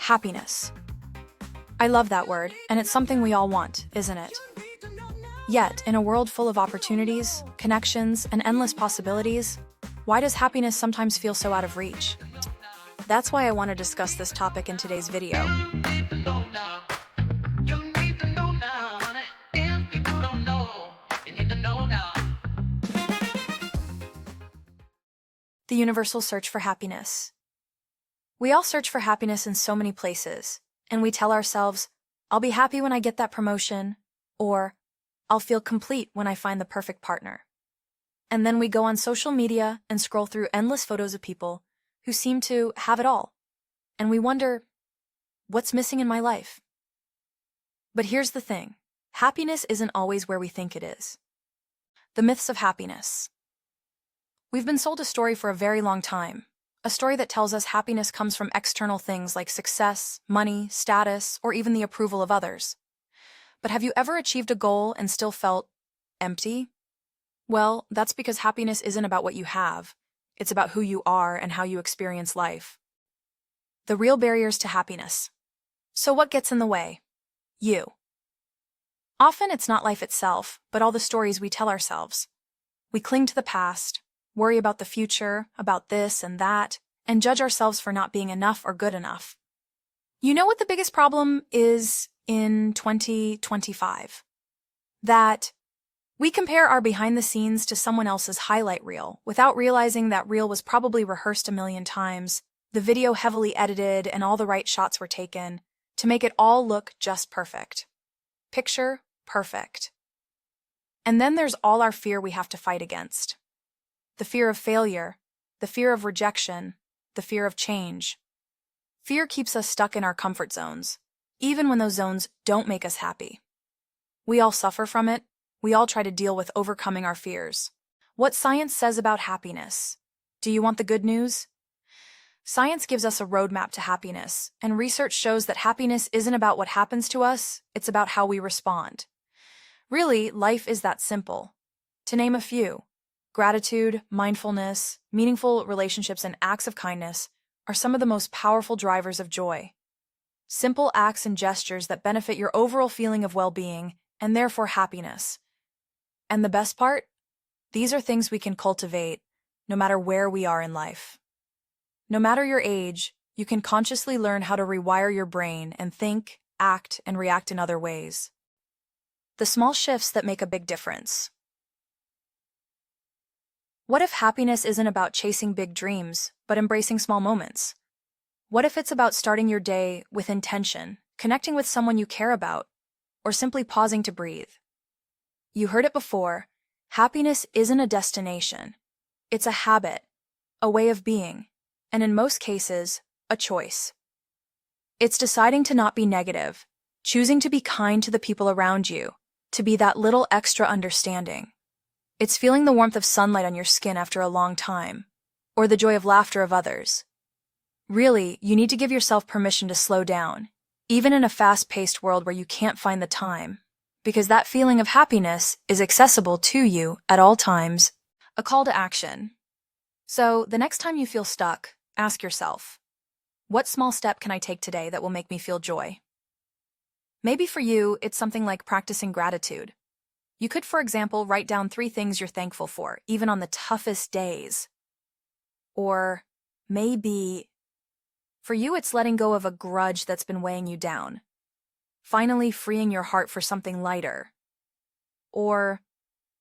Happiness. I love that word, and it's something we all want, isn't it? Yet, in a world full of opportunities, connections, and endless possibilities, why does happiness sometimes feel so out of reach? That's why I want to discuss this topic in today's video. The universal search for happiness. We all search for happiness in so many places, and we tell ourselves, I'll be happy when I get that promotion, or I'll feel complete when I find the perfect partner. And then we go on social media and scroll through endless photos of people who seem to have it all. And we wonder, what's missing in my life? But here's the thing. Happiness isn't always where we think it is. The myths of happiness. We've been sold a story for a very long time. A story that tells us happiness comes from external things like success, money, status, or even the approval of others. But have you ever achieved a goal and still felt empty? Well, that's because happiness isn't about what you have. It's about who you are and how you experience life. The real barriers to happiness. So what gets in the way? You. Often it's not life itself, but all the stories we tell ourselves. We cling to the past, worry about the future, about this and that, and judge ourselves for not being enough or good enough. You know what the biggest problem is in 2025? That we compare our behind the scenes to someone else's highlight reel without realizing that reel was probably rehearsed a million times, the video heavily edited, and all the right shots were taken to make it all look just perfect. Picture perfect. And then there's all our fear we have to fight against. The fear of failure, the fear of rejection, the fear of change. Fear keeps us stuck in our comfort zones, even when those zones don't make us happy. We all suffer from it. We all try to deal with overcoming our fears. What science says about happiness. Do you want the good news? Science gives us a roadmap to happiness, and research shows that happiness isn't about what happens to us, it's about how we respond. Really, life is that simple. To name a few, gratitude, mindfulness, meaningful relationships, and acts of kindness are some of the most powerful drivers of joy. Simple acts and gestures that benefit your overall feeling of well-being and therefore happiness. And the best part? These are things we can cultivate no matter where we are in life. No matter your age, you can consciously learn how to rewire your brain and think, act, and react in other ways. The small shifts that make a big difference. What if happiness isn't about chasing big dreams, but embracing small moments? What if it's about starting your day with intention, connecting with someone you care about, or simply pausing to breathe? You heard it before, happiness isn't a destination. It's a habit, a way of being, and in most cases, a choice. It's deciding to not be negative, choosing to be kind to the people around you, to be that little extra understanding. It's feeling the warmth of sunlight on your skin after a long time, or the joy of laughter of others. Really, you need to give yourself permission to slow down, even in a fast-paced world where you can't find the time, because that feeling of happiness is accessible to you at all times. A call to action. So, the next time you feel stuck, ask yourself, what small step can I take today that will make me feel joy? Maybe for you, it's something like practicing gratitude. You could, for example, write down 3 things you're thankful for, even on the toughest days. Or maybe, for you, it's letting go of a grudge that's been weighing you down. Finally freeing your heart for something lighter. Or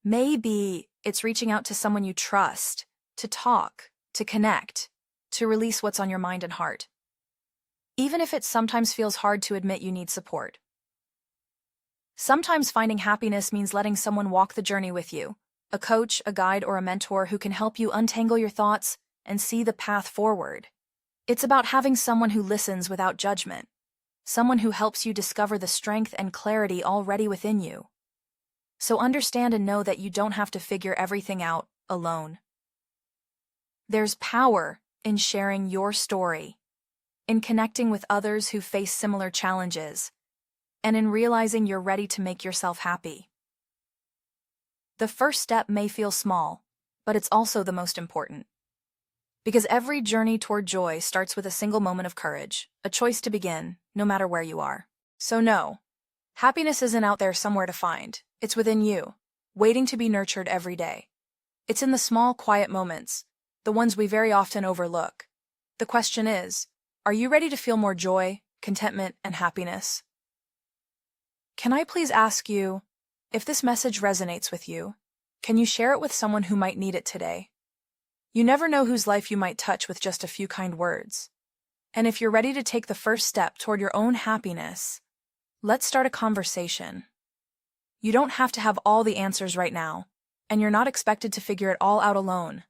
maybe it's reaching out to someone you trust, to talk, to connect, to release what's on your mind and heart. Even if it sometimes feels hard to admit you need support. Sometimes finding happiness means letting someone walk the journey with you, a coach, a guide, or a mentor who can help you untangle your thoughts and see the path forward. It's about having someone who listens without judgment, someone who helps you discover the strength and clarity already within you. So understand and know that you don't have to figure everything out alone. There's power in sharing your story, in connecting with others who face similar challenges, and in realizing you're ready to make yourself happy. The first step may feel small, but it's also the most important. Because every journey toward joy starts with a single moment of courage, a choice to begin, no matter where you are. So no, happiness isn't out there somewhere to find. It's within you, waiting to be nurtured every day. It's in the small, quiet moments, the ones we very often overlook. The question is, are you ready to feel more joy, contentment, and happiness? Can I please ask you, if this message resonates with you, can you share it with someone who might need it today? You never know whose life you might touch with just a few kind words. And if you're ready to take the first step toward your own happiness, let's start a conversation. You don't have to have all the answers right now, and you're not expected to figure it all out alone.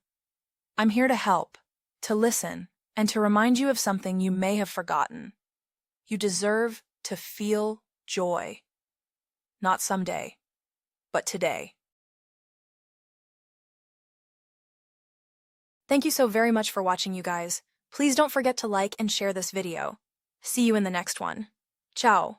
I'm here to help, to listen, and to remind you of something you may have forgotten. You deserve to feel joy. Not someday, but today. Thank you so very much for watching, you guys. Please don't forget to like and share this video. See you in the next one. Ciao.